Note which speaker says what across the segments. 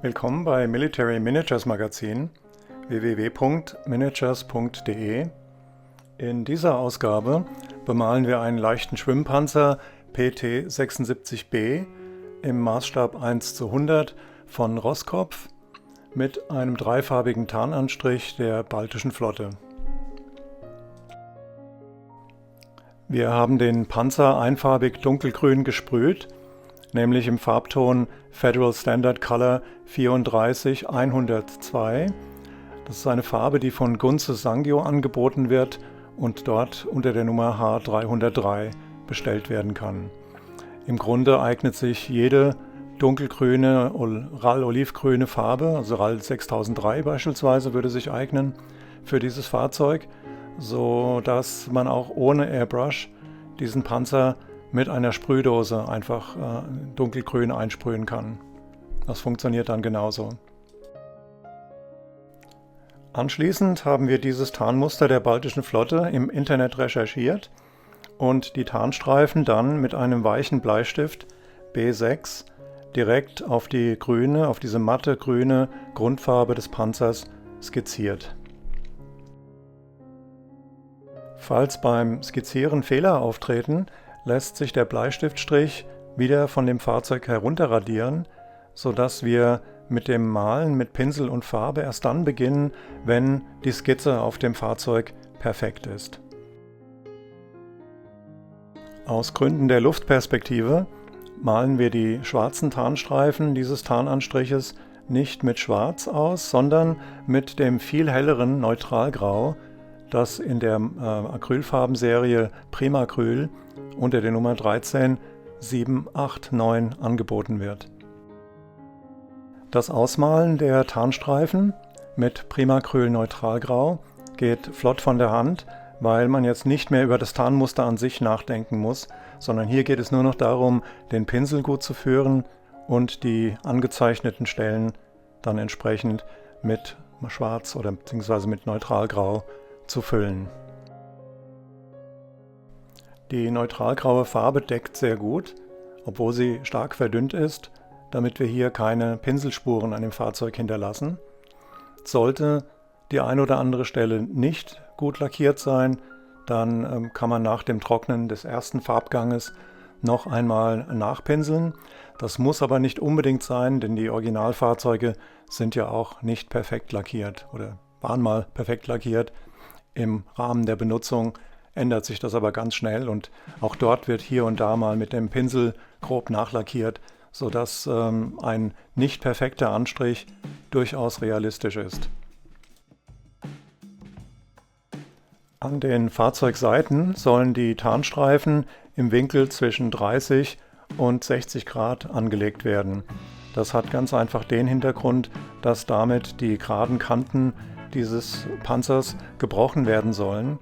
Speaker 1: Willkommen bei Military Miniatures Magazin www.miniatures.de. In dieser Ausgabe bemalen wir einen leichten Schwimmpanzer PT-76B im Maßstab 1:100 von Roßkopf mit einem dreifarbigen Tarnanstrich der Baltischen Flotte. Wir haben den Panzer einfarbig dunkelgrün gesprüht, nämlich im Farbton Federal Standard Color 34102. Das ist eine Farbe, die von Gunze Sangyo angeboten wird und dort unter der Nummer H303 bestellt werden kann. Im Grunde eignet sich jede dunkelgrüne, RAL-olivgrüne Farbe, also RAL 6003 beispielsweise, würde sich eignen für dieses Fahrzeug, so dass man auch ohne Airbrush diesen Panzer mit einer Sprühdose einfach dunkelgrün einsprühen kann. Das funktioniert dann genauso. Anschließend haben wir dieses Tarnmuster der Baltischen Flotte im Internet recherchiert und die Tarnstreifen dann mit einem weichen Bleistift B6 direkt auf diese matte grüne Grundfarbe des Panzers skizziert. Falls beim Skizzieren Fehler auftreten, lässt sich der Bleistiftstrich wieder von dem Fahrzeug herunterradieren, sodass wir mit dem Malen mit Pinsel und Farbe erst dann beginnen, wenn die Skizze auf dem Fahrzeug perfekt ist. Aus Gründen der Luftperspektive malen wir die schwarzen Tarnstreifen dieses Tarnanstriches nicht mit Schwarz aus, sondern mit dem viel helleren Neutralgrau, das in der Acrylfarbenserie Primacryl unter der Nummer 13789 angeboten wird. Das Ausmalen der Tarnstreifen mit Primacryl Neutralgrau geht flott von der Hand, weil man jetzt nicht mehr über das Tarnmuster an sich nachdenken muss, sondern hier geht es nur noch darum, den Pinsel gut zu führen und die angezeichneten Stellen dann entsprechend mit Schwarz oder beziehungsweise mit Neutralgrau zu füllen. Die neutralgraue Farbe deckt sehr gut, obwohl sie stark verdünnt ist, damit wir hier keine Pinselspuren an dem Fahrzeug hinterlassen. Sollte die ein oder andere Stelle nicht gut lackiert sein, dann kann man nach dem Trocknen des ersten Farbganges noch einmal nachpinseln. Das muss aber nicht unbedingt sein, denn die Originalfahrzeuge sind ja auch nicht perfekt lackiert oder waren mal perfekt lackiert. Im Rahmen der Benutzung ändert sich das aber ganz schnell und auch dort wird hier und da mal mit dem Pinsel grob nachlackiert, sodass ein nicht perfekter Anstrich durchaus realistisch ist. An den Fahrzeugseiten sollen die Tarnstreifen im Winkel zwischen 30 und 60 Grad angelegt werden. Das hat ganz einfach den Hintergrund, dass damit die geraden Kanten dieses Panzers gebrochen werden sollen.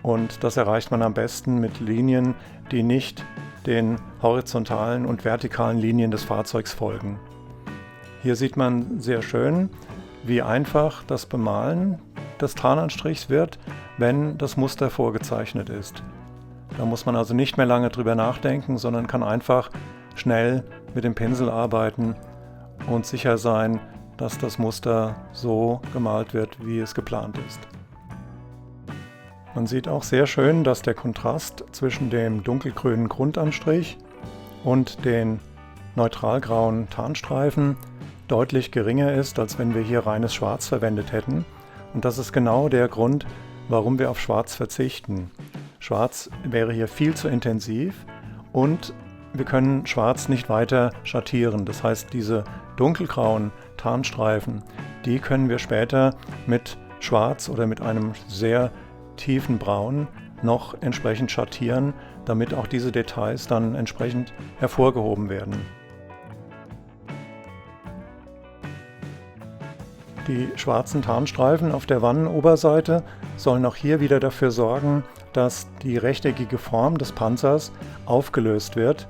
Speaker 1: Und das erreicht man am besten mit Linien, die nicht den horizontalen und vertikalen Linien des Fahrzeugs folgen. Hier sieht man sehr schön, wie einfach das Bemalen des Tarnanstrichs wird, wenn das Muster vorgezeichnet ist. Da muss man also nicht mehr lange drüber nachdenken, sondern kann einfach schnell mit dem Pinsel arbeiten und sicher sein, dass das Muster so gemalt wird, wie es geplant ist. Man sieht auch sehr schön, dass der Kontrast zwischen dem dunkelgrünen Grundanstrich und den neutralgrauen Tarnstreifen deutlich geringer ist, als wenn wir hier reines Schwarz verwendet hätten. Und das ist genau der Grund, warum wir auf Schwarz verzichten. Schwarz wäre hier viel zu intensiv und wir können Schwarz nicht weiter schattieren. Das heißt, diese dunkelgrauen Tarnstreifen, die können wir später mit Schwarz oder mit einem sehr tiefen Braun noch entsprechend schattieren, damit auch diese Details dann entsprechend hervorgehoben werden. Die schwarzen Tarnstreifen auf der Wannenoberseite sollen auch hier wieder dafür sorgen, dass die rechteckige Form des Panzers aufgelöst wird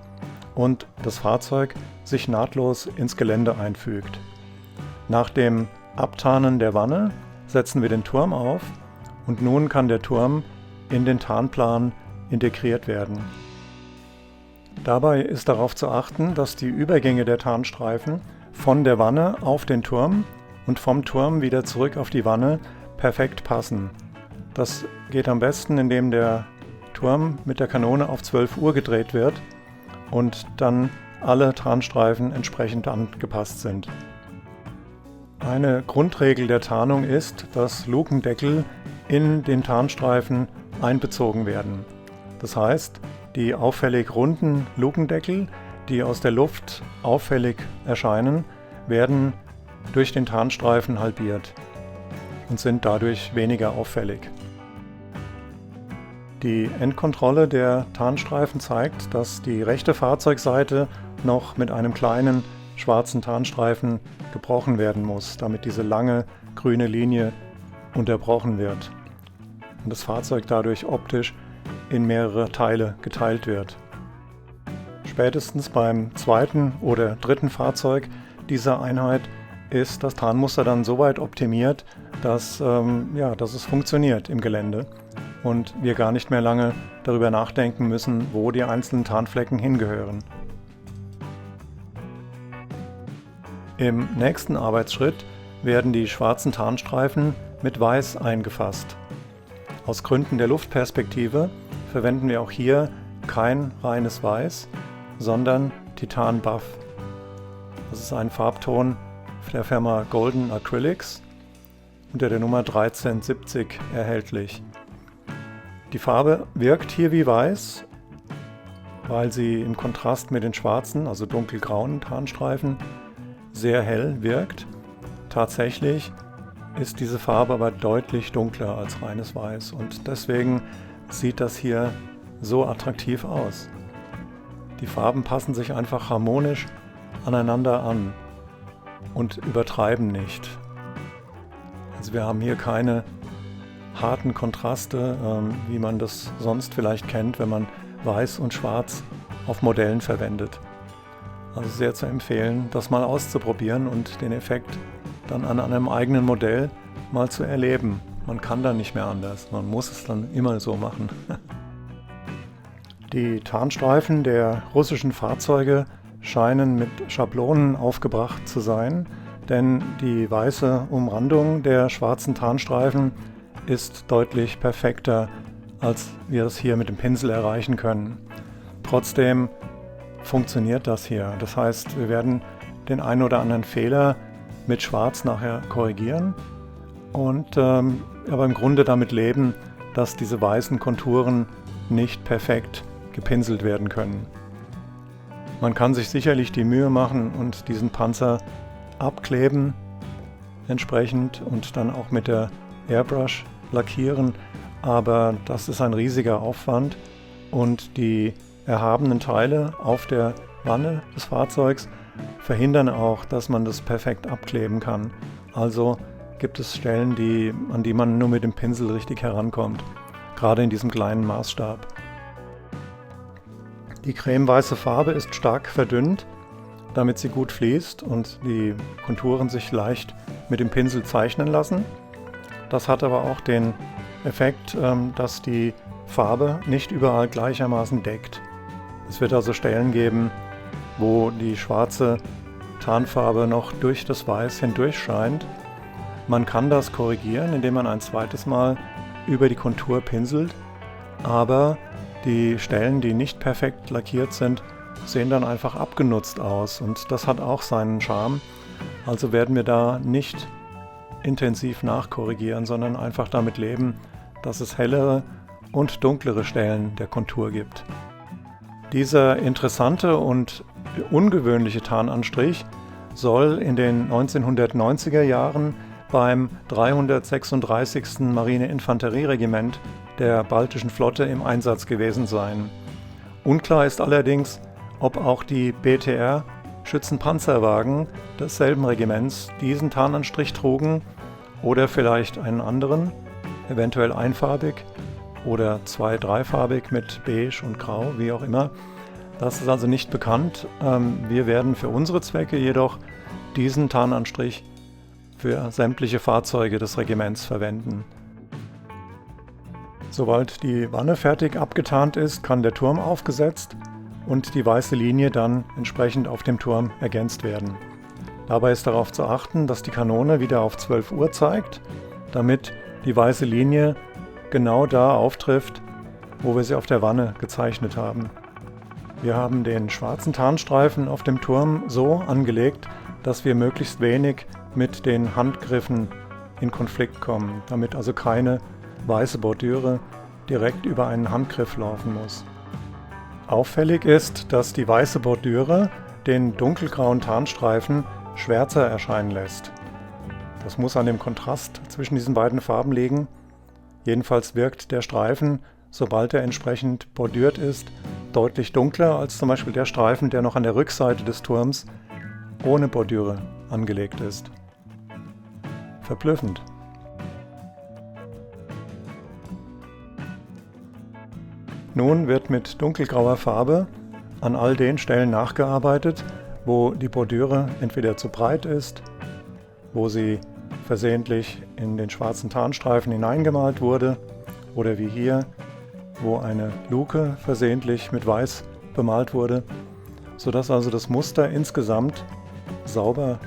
Speaker 1: und das Fahrzeug sich nahtlos ins Gelände einfügt. Nach dem Abtarnen der Wanne setzen wir den Turm auf und nun kann der Turm in den Tarnplan integriert werden. Dabei ist darauf zu achten, dass die Übergänge der Tarnstreifen von der Wanne auf den Turm und vom Turm wieder zurück auf die Wanne perfekt passen. Das geht am besten, indem der Turm mit der Kanone auf 12 Uhr gedreht wird und dann alle Tarnstreifen entsprechend angepasst sind. Eine Grundregel der Tarnung ist, dass Lukendeckel in den Tarnstreifen einbezogen werden. Das heißt, die auffällig runden Lukendeckel, die aus der Luft auffällig erscheinen, werden durch den Tarnstreifen halbiert und sind dadurch weniger auffällig. Die Endkontrolle der Tarnstreifen zeigt, dass die rechte Fahrzeugseite noch mit einem kleinen schwarzen Tarnstreifen gebrochen werden muss, damit diese lange grüne Linie unterbrochen wird und das Fahrzeug dadurch optisch in mehrere Teile geteilt wird. Spätestens beim zweiten oder dritten Fahrzeug dieser Einheit ist das Tarnmuster dann so weit optimiert, dass es funktioniert im Gelände und wir gar nicht mehr lange darüber nachdenken müssen, wo die einzelnen Tarnflecken hingehören. Im nächsten Arbeitsschritt werden die schwarzen Tarnstreifen mit Weiß eingefasst. Aus Gründen der Luftperspektive verwenden wir auch hier kein reines Weiß, sondern Titan Buff. Das ist ein Farbton der Firma Golden Acrylics unter der Nummer 1370 erhältlich. Die Farbe wirkt hier wie Weiß, weil sie im Kontrast mit den schwarzen, also dunkelgrauen Tarnstreifen sehr hell wirkt. Tatsächlich ist diese Farbe aber deutlich dunkler als reines Weiß und deswegen sieht das hier so attraktiv aus. Die Farben passen sich einfach harmonisch aneinander an und übertreiben nicht. Also wir haben hier keine harten Kontraste, wie man das sonst vielleicht kennt, wenn man Weiß und Schwarz auf Modellen verwendet. Also sehr zu empfehlen, das mal auszuprobieren und den Effekt dann an einem eigenen Modell mal zu erleben. Man kann dann nicht mehr anders, man muss es dann immer so machen. Die Tarnstreifen der russischen Fahrzeuge scheinen mit Schablonen aufgebracht zu sein, denn die weiße Umrandung der schwarzen Tarnstreifen ist deutlich perfekter, als wir es hier mit dem Pinsel erreichen können. Trotzdem funktioniert das hier. Das heißt, wir werden den einen oder anderen Fehler mit Schwarz nachher korrigieren und aber im Grunde damit leben, dass diese weißen Konturen nicht perfekt gepinselt werden können. Man kann sich sicherlich die Mühe machen und diesen Panzer abkleben entsprechend und dann auch mit der Airbrush lackieren, aber das ist ein riesiger Aufwand und die erhabenen Teile auf der Wanne des Fahrzeugs verhindern auch, dass man das perfekt abkleben kann. Also gibt es Stellen, an die man nur mit dem Pinsel richtig herankommt, gerade in diesem kleinen Maßstab. Die cremeweiße Farbe ist stark verdünnt, damit sie gut fließt und die Konturen sich leicht mit dem Pinsel zeichnen lassen. Das hat aber auch den Effekt, dass die Farbe nicht überall gleichermaßen deckt. Es wird also Stellen geben, wo die schwarze Tarnfarbe noch durch das Weiß hindurch scheint. Man kann das korrigieren, indem man ein zweites Mal über die Kontur pinselt, aber die Stellen, die nicht perfekt lackiert sind, sehen dann einfach abgenutzt aus und das hat auch seinen Charme. Also werden wir da nicht intensiv nachkorrigieren, sondern einfach damit leben, dass es hellere und dunklere Stellen der Kontur gibt. Dieser interessante und ungewöhnliche Tarnanstrich soll in den 1990er Jahren beim 336. Marine-Infanterieregiment der Baltischen Flotte im Einsatz gewesen sein. Unklar ist allerdings, ob auch die BTR-Schützenpanzerwagen desselben Regiments diesen Tarnanstrich trugen oder vielleicht einen anderen, eventuell einfarbig oder dreifarbig mit beige und grau, wie auch immer. Das ist also nicht bekannt. Wir werden für unsere Zwecke jedoch diesen Tarnanstrich für sämtliche Fahrzeuge des Regiments verwenden. Sobald die Wanne fertig abgetarnt ist, kann der Turm aufgesetzt und die weiße Linie dann entsprechend auf dem Turm ergänzt werden. Dabei ist darauf zu achten, dass die Kanone wieder auf 12 Uhr zeigt, damit die weiße Linie genau da auftrifft, wo wir sie auf der Wanne gezeichnet haben. Wir haben den schwarzen Tarnstreifen auf dem Turm so angelegt, dass wir möglichst wenig mit den Handgriffen in Konflikt kommen, damit also keine weiße Bordüre direkt über einen Handgriff laufen muss. Auffällig ist, dass die weiße Bordüre den dunkelgrauen Tarnstreifen schwärzer erscheinen lässt. Das muss an dem Kontrast zwischen diesen beiden Farben liegen. Jedenfalls wirkt der Streifen, sobald er entsprechend bordürt ist, deutlich dunkler als zum Beispiel der Streifen, der noch an der Rückseite des Turms ohne Bordüre angelegt ist. Verblüffend. Nun wird mit dunkelgrauer Farbe an all den Stellen nachgearbeitet, wo die Bordüre entweder zu breit ist, wo sie versehentlich in den schwarzen Tarnstreifen hineingemalt wurde, oder wie hier, wo eine Luke versehentlich mit weiß bemalt wurde, sodass also das Muster insgesamt sauber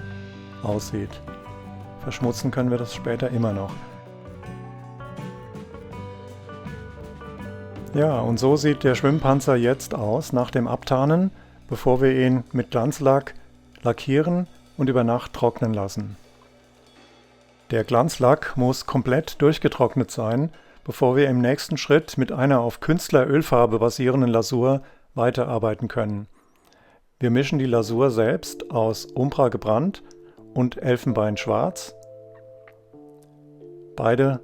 Speaker 1: aussieht. Verschmutzen können wir das später immer noch. Ja, und so sieht der Schwimmpanzer jetzt aus nach dem Abtarnen, bevor wir ihn mit Glanzlack lackieren und über Nacht trocknen lassen. Der Glanzlack muss komplett durchgetrocknet sein, bevor wir im nächsten Schritt mit einer auf Künstlerölfarbe basierenden Lasur weiterarbeiten können. Wir mischen die Lasur selbst aus Umbra gebrannt und Elfenbein schwarz. Beide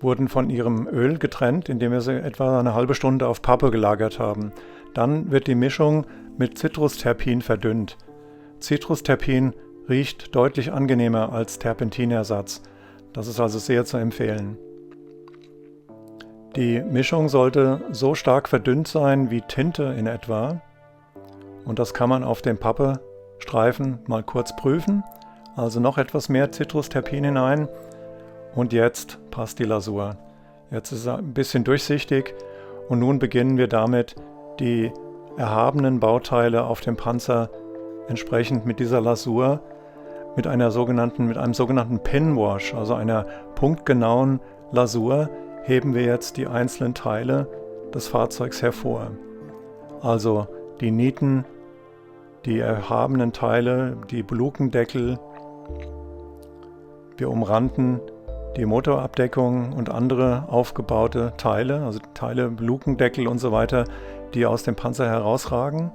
Speaker 1: wurden von ihrem Öl getrennt, indem wir sie etwa eine halbe Stunde auf Pappe gelagert haben. Dann wird die Mischung mit Citrusterpin verdünnt. Citrusterpin riecht deutlich angenehmer als Terpentinersatz. Das ist also sehr zu empfehlen. Die Mischung sollte so stark verdünnt sein wie Tinte in etwa. Und das kann man auf dem Pappestreifen mal kurz prüfen. Also noch etwas mehr Citrusterpin hinein. Und jetzt passt die Lasur. Jetzt ist es ein bisschen durchsichtig und nun beginnen wir damit, die erhabenen Bauteile auf dem Panzer entsprechend mit dieser Lasur, mit einem sogenannten Pinwash, also einer punktgenauen Lasur, heben wir jetzt die einzelnen Teile des Fahrzeugs hervor. Also die Nieten, die erhabenen Teile, die Lukendeckel. Wir umranden die Motorabdeckung und andere aufgebaute Teile, also Teile, Lukendeckel und so weiter, die aus dem Panzer herausragen.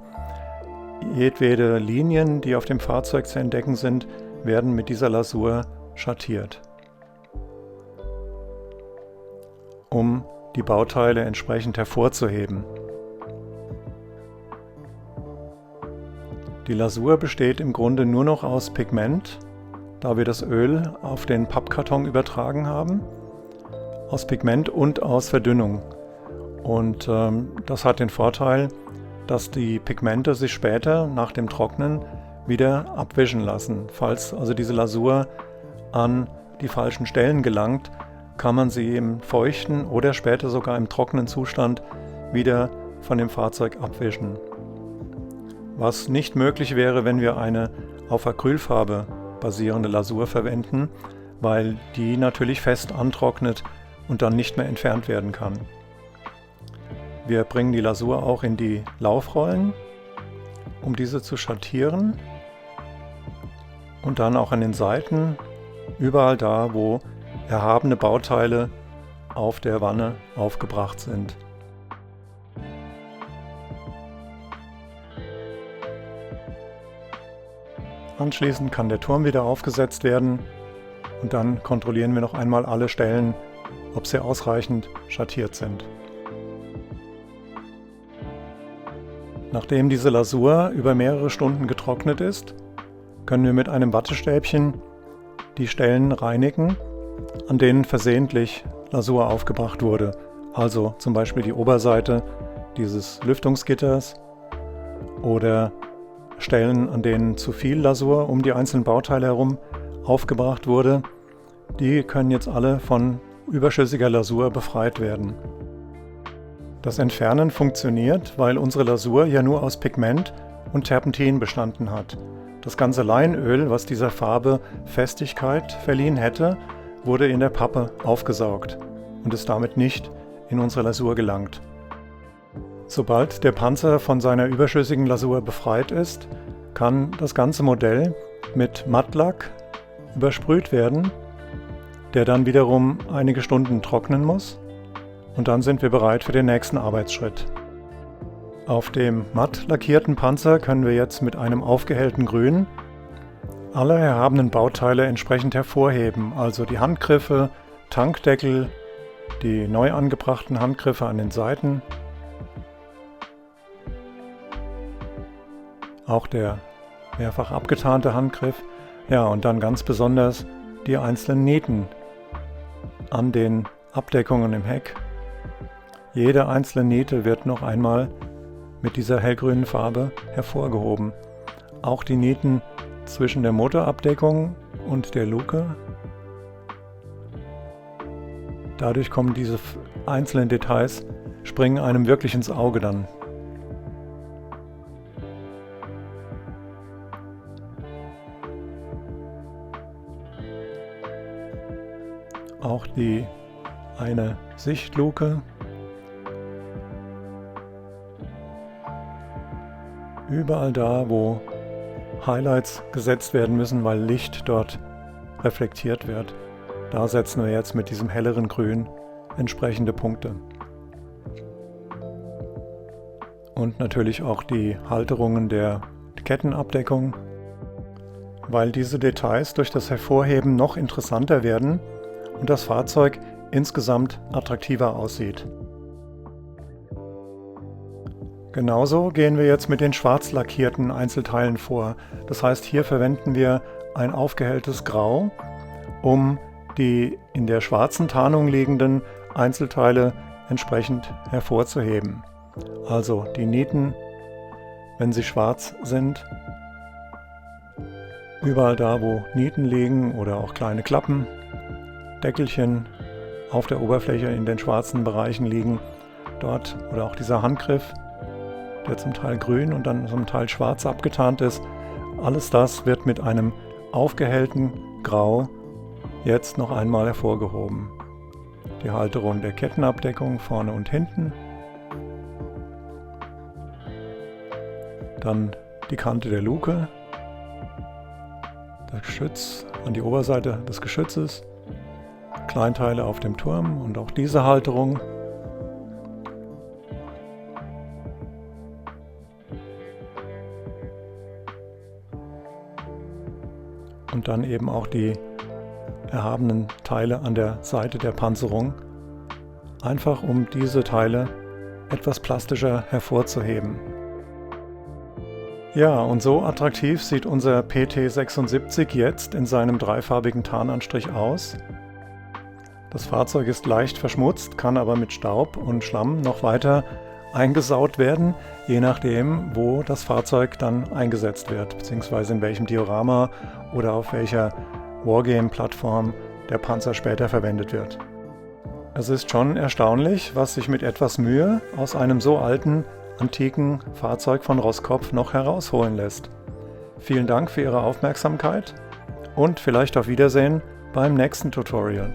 Speaker 1: Jedwede Linien, die auf dem Fahrzeug zu entdecken sind, werden mit dieser Lasur schattiert, um die Bauteile entsprechend hervorzuheben. Die Lasur besteht im Grunde nur noch aus Pigment, da wir das Öl auf den Pappkarton übertragen haben, aus Pigment und aus Verdünnung. Und das hat den Vorteil, dass die Pigmente sich später nach dem Trocknen wieder abwischen lassen. Falls also diese Lasur an die falschen Stellen gelangt, kann man sie im feuchten oder später sogar im trockenen Zustand wieder von dem Fahrzeug abwischen. Was nicht möglich wäre, wenn wir eine auf Acrylfarbe basierende Lasur verwenden, weil die natürlich fest antrocknet und dann nicht mehr entfernt werden kann. Wir bringen die Lasur auch in die Laufrollen, um diese zu schattieren und dann auch an den Seiten, überall da, wo erhabene Bauteile auf der Wanne aufgebracht sind. Anschließend kann der Turm wieder aufgesetzt werden und dann kontrollieren wir noch einmal alle Stellen, ob sie ausreichend schattiert sind. Nachdem diese Lasur über mehrere Stunden getrocknet ist, können wir mit einem Wattestäbchen die Stellen reinigen, an denen versehentlich Lasur aufgebracht wurde. Also zum Beispiel die Oberseite dieses Lüftungsgitters oder Stellen, an denen zu viel Lasur um die einzelnen Bauteile herum aufgebracht wurde. Die können jetzt alle von überschüssiger Lasur befreit werden. Das Entfernen funktioniert, weil unsere Lasur ja nur aus Pigment und Terpentin bestanden hat. Das ganze Leinöl, was dieser Farbe Festigkeit verliehen hätte, wurde in der Pappe aufgesaugt und ist damit nicht in unsere Lasur gelangt. Sobald der Panzer von seiner überschüssigen Lasur befreit ist, kann das ganze Modell mit Mattlack übersprüht werden, der dann wiederum einige Stunden trocknen muss, und dann sind wir bereit für den nächsten Arbeitsschritt. Auf dem matt lackierten Panzer können wir jetzt mit einem aufgehellten Grün alle erhabenen Bauteile entsprechend hervorheben, also die Handgriffe, Tankdeckel, die neu angebrachten Handgriffe an den Seiten, auch der mehrfach abgetarnte Handgriff, ja, und dann ganz besonders die einzelnen Nieten an den Abdeckungen im Heck. Jede einzelne Niete wird noch einmal mit dieser hellgrünen Farbe hervorgehoben. Auch die Nieten zwischen der Motorabdeckung und der Luke. Dadurch kommen diese einzelnen Details, springen einem wirklich ins Auge dann. Auch die eine Sichtluke. Überall da, wo Highlights gesetzt werden müssen, weil Licht dort reflektiert wird, da setzen wir jetzt mit diesem helleren Grün entsprechende Punkte. Und natürlich auch die Halterungen der Kettenabdeckung, weil diese Details durch das Hervorheben noch interessanter werden und das Fahrzeug insgesamt attraktiver aussieht. Genauso gehen wir jetzt mit den schwarz lackierten Einzelteilen vor. Das heißt, hier verwenden wir ein aufgehelltes Grau, um die in der schwarzen Tarnung liegenden Einzelteile entsprechend hervorzuheben. Also die Nieten, wenn sie schwarz sind, überall da, wo Nieten liegen oder auch kleine Klappen, Deckelchen auf der Oberfläche in den schwarzen Bereichen liegen, dort, oder auch dieser Handgriff, der zum Teil grün und dann zum Teil schwarz abgetarnt ist. Alles das wird mit einem aufgehellten Grau jetzt noch einmal hervorgehoben. Die Halterung der Kettenabdeckung vorne und hinten. Dann die Kante der Luke. Das Geschütz an die Oberseite des Geschützes. Kleinteile auf dem Turm und auch diese Halterung. Und dann eben auch die erhabenen Teile an der Seite der Panzerung, einfach um diese Teile etwas plastischer hervorzuheben. Ja, und so attraktiv sieht unser PT76 jetzt in seinem dreifarbigen Tarnanstrich aus. Das Fahrzeug ist leicht verschmutzt, kann aber mit Staub und Schlamm noch weiter eingesaut werden, je nachdem, wo das Fahrzeug dann eingesetzt wird, beziehungsweise in welchem Diorama oder auf welcher Wargame-Plattform der Panzer später verwendet wird. Es ist schon erstaunlich, was sich mit etwas Mühe aus einem so alten, antiken Fahrzeug von Roßkopf noch herausholen lässt. Vielen Dank für Ihre Aufmerksamkeit und vielleicht auf Wiedersehen beim nächsten Tutorial.